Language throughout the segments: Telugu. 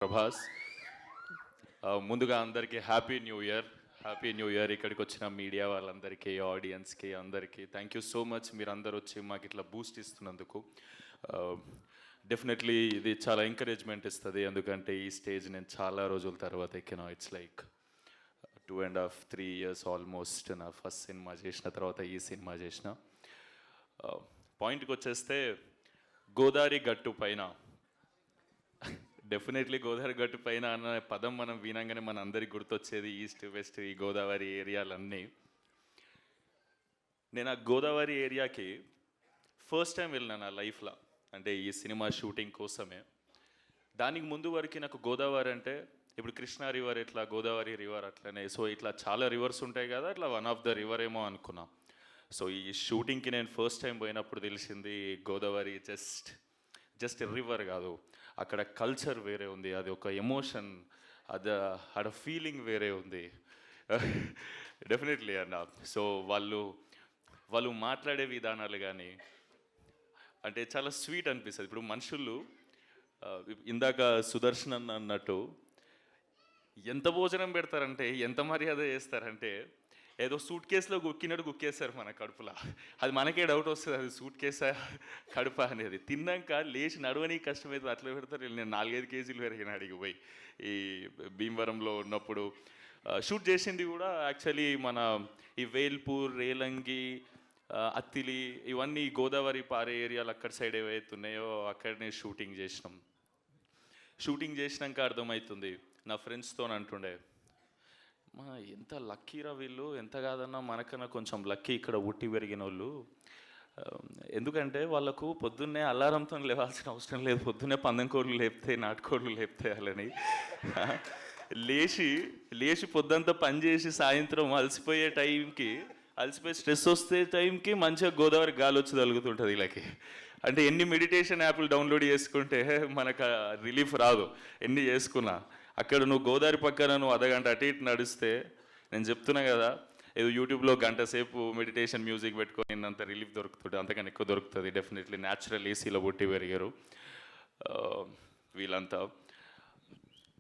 ప్రభాస్. ముందుగా అందరికీ happy new year. Happy new year. ఇక్కడికి వచ్చిన మీడియా వాళ్ళందరికీ, ఆడియన్స్కి అందరికీ థ్యాంక్ యూ సో మచ్. మీరు అందరు వచ్చి మాకు ఇట్లా బూస్ట్ ఇస్తున్నందుకు. డెఫినెట్లీ ఇది చాలా ఎంకరేజ్మెంట్ ఇస్తుంది, ఎందుకంటే ఈ స్టేజ్ నేను చాలా రోజుల తర్వాత ఎక్కినా. It's like 2.5-3 years almost. నా ఫస్ట్ సినిమా చేసిన తర్వాత ఈ సినిమా చేసిన. పాయింట్కి వచ్చేస్తే గోదావరి గట్టు పైన, డెఫినెట్లీ గోదావరి గట్టు పైన అన్న పదం మనం వినంగానే మన అందరికి గుర్తొచ్చేది ఈస్ట్ వెస్ట్, ఈ గోదావరి ఏరియాలన్నీ. నేను ఆ గోదావరి ఏరియాకి ఫస్ట్ టైం వెళ్ళినా నా లైఫ్లో, అంటే ఈ సినిమా షూటింగ్ కోసమే. దానికి ముందు వరకు నాకు గోదావరి అంటే ఇప్పుడు కృష్ణా రివర్ ఎట్లా, గోదావరి రివర్ అట్లనే, సో ఇట్లా చాలా రివర్స్ ఉంటాయి కదా, అట్లా వన్ ఆఫ్ ద రివర్ ఏమో అనుకున్నా. సో ఈ షూటింగ్కి నేను ఫస్ట్ టైం పోయినప్పుడు తెలిసింది గోదావరి జస్ట్ రివర్ కాదు, అక్కడ కల్చర్ వేరే ఉంది, అది ఒక ఎమోషన్, ఆడ ఫీలింగ్ వేరే ఉంది. డెఫినెట్లీ అన్న. సో వాళ్ళు మాట్లాడే విధానాలు కానీ అంటే చాలా స్వీట్ అనిపిస్తుంది. ఇప్పుడు మనుషులు ఇందాక సుదర్శన్ అన్నట్టు ఎంత భోజనం పెడతారంటే, ఎంత మర్యాద చేస్తారంటే, ఏదో సూట్ కేసులో గుక్కినట్టు గుక్కేస్తారు మన కడుపులో. అది మనకే డౌట్ వస్తుంది, అది సూట్ కేసా కడుప అనేది. తిన్నాక లేచి నడవని కష్టమైతే అట్లా పెడతారు. నేను 4-5 కేజీలు పెరిగిన అడిగి పోయి ఈ భీమవరంలో ఉన్నప్పుడు. షూట్ చేసింది కూడా యాక్చువల్లీ మన ఈ వేల్పూర్, రేలంగి, అత్తిలి, ఇవన్నీ గోదావరి పారే ఏరియాలు అక్కడ సైడ్ ఏవైతే ఉన్నాయో అక్కడనే షూటింగ్ చేసినాక అర్థమవుతుంది. నా ఫ్రెండ్స్తో అంటుండే, మా ఎంత లక్కీరా వీళ్ళు, ఎంత కాదన్నా మనకన్నా కొంచెం లక్కీ ఇక్కడ ఉట్టి పెరిగిన వాళ్ళు. ఎందుకంటే వాళ్ళకు పొద్దున్నే అలారంతో లేవాల్సిన అవసరం లేదు, పొద్దున్నే పందెంకోళ్ళు లేపుతాయి, నాటుకోళ్ళు లేపుతాయి. వాళ్ళని లేచి పొద్దుంతా పనిచేసి సాయంత్రం అలసిపోయి స్ట్రెస్ వస్తే టైంకి మంచిగా గోదావరి గాలి వచ్చి తగులుతుంటుంది వీళ్ళకి. అంటే ఎన్ని మెడిటేషన్ యాప్లు డౌన్లోడ్ చేసుకుంటే మనకు రిలీఫ్ రాదు, ఎన్ని చేసుకున్నా. అక్కడ నువ్వు గోదావరి పక్కన నువ్వు అర్ధగంట అటు ఇటు నడిస్తే, నేను చెప్తున్నా కదా, ఏదో యూట్యూబ్లో గంట సేపు మెడిటేషన్ మ్యూజిక్ పెట్టుకొని అంత రిలీఫ్ దొరుకుతుంది, అంతకన్నా ఎక్కువ దొరుకుతుంది. డెఫినెట్లీ న్యాచురల్ ఏసీలో పుట్టి పెరిగారు వీళ్ళంతా.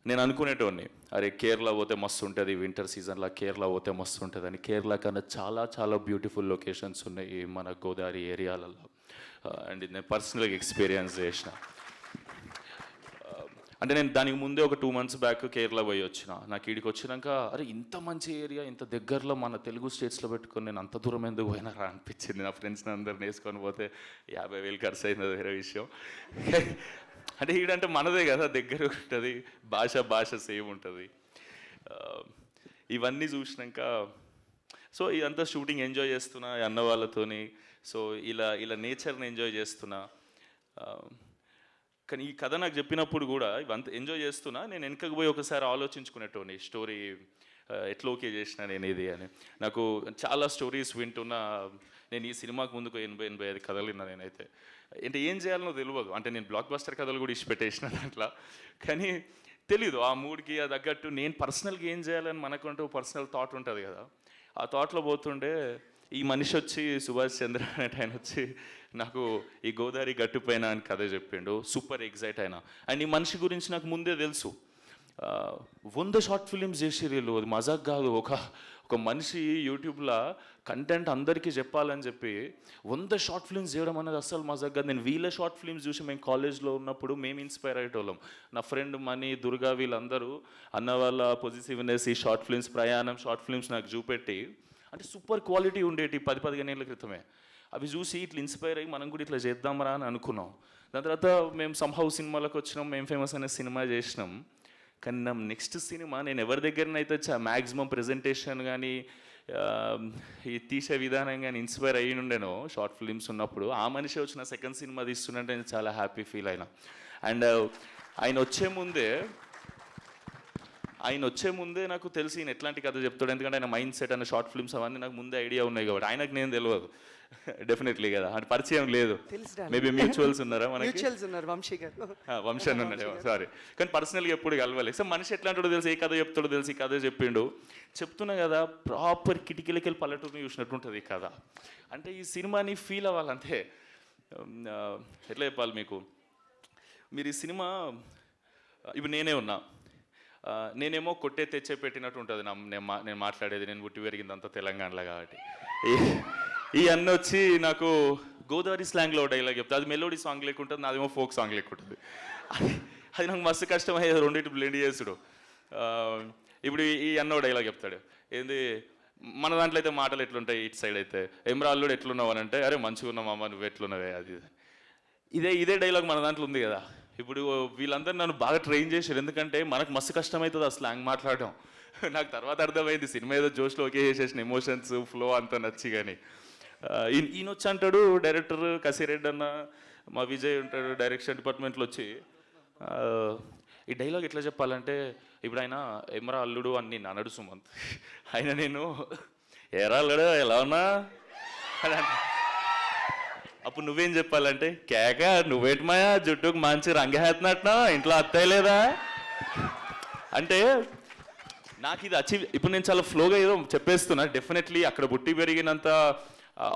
నేను అనుకునేటోడిని, అరే కేరళ పోతే మస్తు ఉంటుంది, వింటర్ సీజన్లో కేరళ పోతే మస్తు ఉంటుంది అని. కేరళ కన్నా చాలా చాలా బ్యూటిఫుల్ లొకేషన్స్ ఉన్నాయి మన గోదావరి ఏరియాలలో. అండ్ నేను పర్సనల్గా ఎక్స్పీరియన్స్ చేసిన. అంటే నేను దానికి ముందే ఒక 2 months బ్యాక్ కేరళ పోయి వచ్చిన. నాకు ఈడికి వచ్చినాక అరే ఇంత మంచి ఏరియా, ఇంత దగ్గరలో మన తెలుగు స్టేట్స్లో పెట్టుకొని నేను అంత దూరం ఎందుకు పోయినారా అనిపించింది. నా ఫ్రెండ్స్ని అందరిని వేసుకొని పోతే 50,000 ఖర్చు అయింది, వేరే విషయం. అంటే ఈడంటే మనదే కదా, దగ్గర ఉంటుంది, భాష సేమ్ ఉంటుంది. ఇవన్నీ చూసినాక సో ఇదంతా షూటింగ్ ఎంజాయ్ చేస్తున్నా అన్న వాళ్ళతోని. సో ఇలా నేచర్ని ఎంజాయ్ చేస్తున్నా. కానీ ఈ కథ నాకు చెప్పినప్పుడు కూడా ఇవంతా ఎంజాయ్ చేస్తున్నా, నేను వెనకకు పోయి ఒకసారి ఆలోచించుకునేటోని స్టోరీ ఎట్లా ఓకే చేసిన నేను ఇది అని. నాకు చాలా స్టోరీస్ వింటున్నా. నేను ఈ సినిమాకు ముందుకు 80-85 కథలు విన్నా నేనైతే. అంటే ఏం చేయాలనో తెలియదు. అంటే నేను బ్లాక్ బస్టర్ కథలు కూడా ఇచ్చిపెట్టేసిన దాంట్లో, కానీ తెలీదు ఆ మూడ్కి అది తగ్గట్టు నేను పర్సనల్గా ఏం చేయాలని మనకంటూ పర్సనల్ థాట్ ఉంటుంది కదా. ఆ థాట్లో పోతుండే ఈ మనిషి వచ్చి సుభాష్ చంద్ర అనే ఆయన వచ్చి నాకు ఈ గోదావరి గట్టుపైన అని కథ చెప్పిండు. సూపర్ ఎగ్జైట్ అయినా. అండ్ ఈ మనిషి గురించి నాకు ముందే తెలుసు. 100 షార్ట్ ఫిలిమ్స్ చేసిర్రు వీళ్ళు, అది మజాక్ కాదు. ఒక మనిషి యూట్యూబ్లో కంటెంట్ అందరికీ చెప్పాలని చెప్పి 100 షార్ట్ ఫిల్మ్స్ చేయడం అనేది అస్సలు మజాక్ కాదు. నేను వీళ్ళ షార్ట్ ఫిల్మ్స్ చూసి మేము కాలేజ్లో ఉన్నప్పుడు మేము ఇన్స్పైర్ అయ్యేటోళ్ళం. నా ఫ్రెండ్ మనీ, దుర్గా, వీళ్ళందరూ అన్న వాళ్ళ పొజిటివ్నెస్, ఈ షార్ట్ ఫిల్మ్స్, ప్రయాణం షార్ట్ ఫిల్మ్స్ నాకు చూపెట్టి, అంటే సూపర్ క్వాలిటీ ఉండేటి 10-15 ఏళ్ళ క్రితమే. అవి చూసి ఇట్లా ఇన్స్పైర్ అయ్యి మనం కూడా ఇట్లా చేద్దామరా అని అనుకున్నాం. దాని తర్వాత మేము సంహౌ సినిమాలకు వచ్చినాం, మేము ఫేమస్ అనే సినిమా చేసినాం. కానీ నా నెక్స్ట్ సినిమా నేను ఎవరి దగ్గరనైతే మ్యాక్సిమం ప్రెజెంటేషన్ కానీ ఈ తీసే విధానం కానీ ఇన్స్పైర్ అయ్యి ఉండేనో షార్ట్ ఫిలిమ్స్ ఉన్నప్పుడు, ఆ మనిషి వచ్చిన సెకండ్ సినిమా తీస్తుంటే నేను చాలా హ్యాపీ ఫీల్ అయినా. అండ్ ఆయన వచ్చే ముందే నాకు తెలిసి ఈయన ఎట్లాంటి కథ చెప్తాడు, ఎందుకంటే ఆయన మైండ్ సెట్ అనే షార్ట్ ఫిల్మ్స్ అవన్నీ నాకు ముందే ఐడియా ఉన్నాయి కాబట్టి. ఆయనకు నేను తెలియదు డెఫినెట్లీ కదా, అంటే పరిచయం లేదు. మేబీ మ్యూచువల్స్ ఉన్నారా మనకి? వంశన్ ఉన్నాడేమో, సారీ. కానీ పర్సనల్గా ఎప్పుడు కలవాలి. సో మనిషి ఎట్లాంటాడో తెలిసి, ఏ కథ చెప్తాడో తెలిసి ఈ కథ చెప్తున్నా కదా, ప్రాపర్ కిటికీలకి పల్లెటూరుని చూసినట్టు ఉంటుంది ఈ కథ. అంటే ఈ సినిమాని ఫీల్ అవ్వాలంటే ఎట్లా చెప్పాలి మీకు, మీరు ఈ సినిమా ఇప్పుడు నేనే ఉన్నా, నేనేమో కొట్టే తెచ్చే పెట్టినట్టు ఉంటుంది నేను మాట్లాడేది, నేను పుట్టి పెరిగిందంతా తెలంగాణలో కాబట్టి. ఈ అన్న వచ్చి నాకు గోదావరి స్లాంగ్లో డైలాగ్ చెప్తా, అది మెలోడీ సాంగ్ లేకుంటుంది, నాదేమో ఫోక్ సాంగ్ లేకుంటుంది. అది అది నాకు మస్తు కష్టమయ్యేది రెండింటి బ్లెండ్ చేసుడు. ఇప్పుడు ఈ అన్న డైలాగ్ చెప్తాడు, ఏంది మన దాంట్లో అయితే మాటలు ఎట్లుంటాయి, ఇటు సైడ్ అయితే ఎమ్రాల్లుడు ఎట్లున్నావు అని అంటే, అరే మంచిగా ఉన్నామమ్మ నువ్వు ఎట్లున్నావే, అది ఇదే డైలాగ్ మన దాంట్లో ఉంది కదా. ఇప్పుడు వీళ్ళందరూ నన్ను బాగా ట్రైన్ చేశారు, ఎందుకంటే మనకు మస్తు కష్టమవుతుంది ఆ స్లాంగ్ మాట్లాడడం. నాకు తర్వాత అర్థమైంది, సినిమా ఏదో జోష్లో ఓకే చేసేసిన, ఎమోషన్స్ ఫ్లో అంతా నచ్చి. కానీ ఈయన వచ్చి అంటాడు, డైరెక్టర్ కసిరెడ్డి అన్న, మా విజయ్ ఉంటాడు డైరెక్షన్ డిపార్ట్మెంట్లో వచ్చి, ఈ డైలాగ్ ఎట్లా చెప్పాలంటే, ఇప్పుడు ఆయన ఎమ్రా అల్లుడు అని నేను అనడు సుమంత్, ఆయన నేను ఎరా అల్లుడు ఎలా ఉన్నా అని అంటే, అప్పుడు నువ్వేం చెప్పాలంటే, కేక నువ్వేటి మాయా జుట్టుకు మంచి రంగేస్తున్నట్టునా, ఇంట్లో అత్తయ్య లేదా అంటే, నాకు ఇది అచీవ్, ఇప్పుడు నేను చాలా ఫ్లోగా ఏదో చెప్పేస్తున్నా. డెఫినెట్లీ అక్కడ పుట్టి పెరిగినంత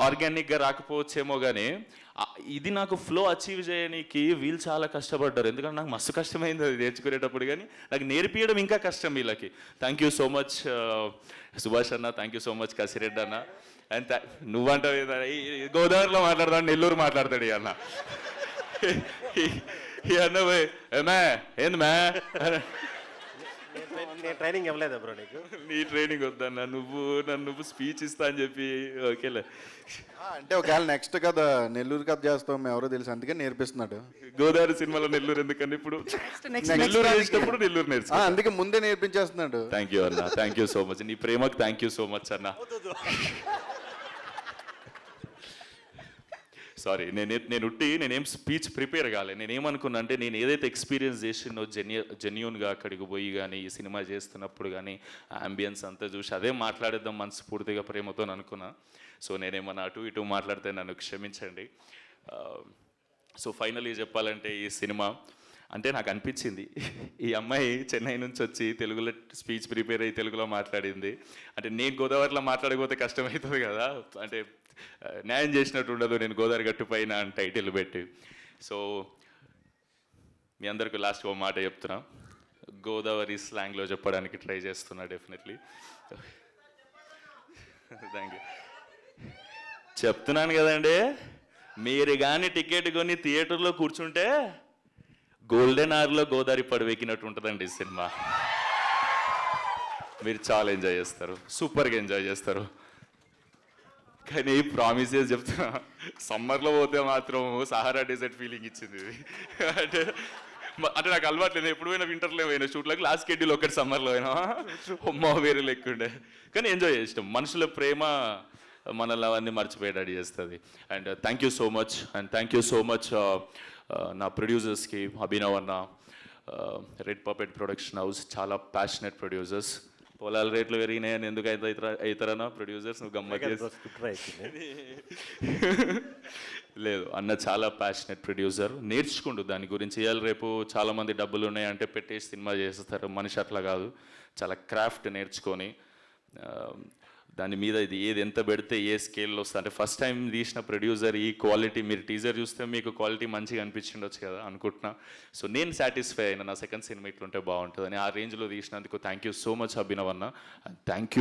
ఆర్గానిక్గా రాకపోవచ్చేమో, కానీ ఇది నాకు ఫ్లో అచీవ్ చేయడానికి వీళ్ళు చాలా కష్టపడ్డారు, ఎందుకంటే నాకు మస్తు కష్టమైంది అది నేర్చుకునేటప్పుడు. కానీ నాకు నేర్పించడం ఇంకా కష్టం వీళ్ళకి. Thank you so much Subhash అన్న, thank you so much Kasireddy అన్న. అండ్ నువ్వంటావు గోదావరిలో మాట్లాడతాడు, నెల్లూరు మాట్లాడతాడు ఈ అన్న. ఈ అన్న పోయి ఏమే ఏంది మే, నేను ట్రైనింగ్ ఇవ్వలేదు బ్రో నీకు. నీ ట్రైనింగ్ వద్దన్న, నువ్వు స్పీచ్ ఇస్తా అని చెప్పి ఓకేలే. అంటే ఒకవేళ నెక్స్ట్ కథ నెల్లూరు కథ చేస్తాం మేము ఎవరో తెలుసు, అందుకే నేర్పిస్తున్నాడు. గోదావరి సినిమాలో నెల్లూరు ఎందుకని ఇప్పుడు నెల్లూరు వేసినప్పుడు నెల్లూరు నేర్చు, అందుకే ముందే నేర్పించేస్తున్నాడు. థ్యాంక్ యూ అన్న, థ్యాంక్ యూ సో మచ్, నీ ప్రేమకు థ్యాంక్ యూ సో మచ్ అన్న. సారీ, నేనేం స్పీచ్ ప్రిపేర్ కాలే. నేనేమనుకున్నా అంటే, నేను ఏదైతే ఎక్స్పీరియన్స్ చేసినో జెన్యూన్గా అక్కడికి పోయి కానీ ఈ సినిమా చేస్తున్నప్పుడు కానీ అంబియన్స్ అంతా చూసి అదే మాట్లాడేద్దాం మనస్ఫూర్తిగా ప్రేమతో అనుకున్నా. సో నేనేమన్నా అటు ఇటు మాట్లాడితే నన్ను క్షమించండి. సో ఫైనలీ చెప్పాలంటే, ఈ సినిమా అంటే నాకు అనిపించింది, ఈ అమ్మాయి చెన్నై నుంచి వచ్చి తెలుగులో స్పీచ్ ప్రిపేర్ అయ్యి తెలుగులో మాట్లాడింది అంటే, నేను గోదావరిలో మాట్లాడకపోతే కష్టమవుతుంది కదా, అంటే న్యాయం చేసినట్టు ఉండదు నేను గోదావరి గట్టు పైన అని టైటిల్ పెట్టి. సో మీ అందరికీ లాస్ట్ ఒక మాట చెప్తున్నా, గోదావరి స్లాంగ్లో చెప్పడానికి ట్రై చేస్తున్నా డెఫినెట్లీ. Thank you. చెప్తున్నాను కదండి, మీరు కానీ టికెట్ కొని థియేటర్లో కూర్చుంటే గోల్డెన్ అవర్లో గోదావరి పడవెక్కినట్టు ఉంటుందండి ఈ సినిమా. మీరు చాలా ఎంజాయ్ చేస్తారు, సూపర్గా ఎంజాయ్ చేస్తారు. కానీ ప్రామిసెస్ చెప్తున్నా, సమ్మర్లో పోతే మాత్రం సహారా డెజర్ట్ ఫీలింగ్ ఇచ్చింది ఇది. అంటే నాకు అలవాటు లేదు, ఎప్పుడు పోయినా వింటర్లో పోయినా షూట్లకు, లాస్ట్ షెడ్యూల్ ఒకటి సమ్మర్లో అయినా అమ్మ వేరే లెక్కుండే. కానీ ఎంజాయ్ చేసినాం, మనుషుల ప్రేమ మనల్ని అవన్నీ మర్చిపోయేటట్టు చేస్తుంది. And thank you so much, and thank you so much నా ప్రొడ్యూసర్స్కి, అభినవ్ అన్న, రెడ్ పపెట్ ప్రొడక్షన్ హౌస్, చాలా ప్యాషనెట్ ప్రొడ్యూసర్స్. పొలాల రేట్లు పెరిగినాయని ఎందుకు అవుతారన్నా ప్రొడ్యూసర్స్, నువ్వు గమ్మత్ లేదు అన్న, చాలా ప్యాషనెట్ ప్రొడ్యూసర్, నేర్చుకుంటూ దాని గురించి. ఇవాళ రేపు చాలామంది డబ్బులు ఉన్నాయంటే పెట్టేసి సినిమా చేస్తారు, మనిషి అట్లా కాదు, చాలా క్రాఫ్ట్ నేర్చుకొని దాని మీద ఇది ఏది ఎంత పెడితే ఏ స్కేల్లో వస్తుంది. అంటే ఫస్ట్ టైం తీసిన ప్రొడ్యూసర్ ఈ క్వాలిటీ, మీరు టీజర్ చూస్తే మీకు క్వాలిటీ మంచిగా అనిపించిండొచ్చు కదా అనుకుంటున్నా. సో నేను సాటిస్ఫై అయినా, నా సెకండ్ సినిమా ఇట్లుంటే బాగుంటుందని. ఆ రేంజ్లో తీసినందుకు thank you so much Abhinav అన్న, థ్యాంక్ యూ.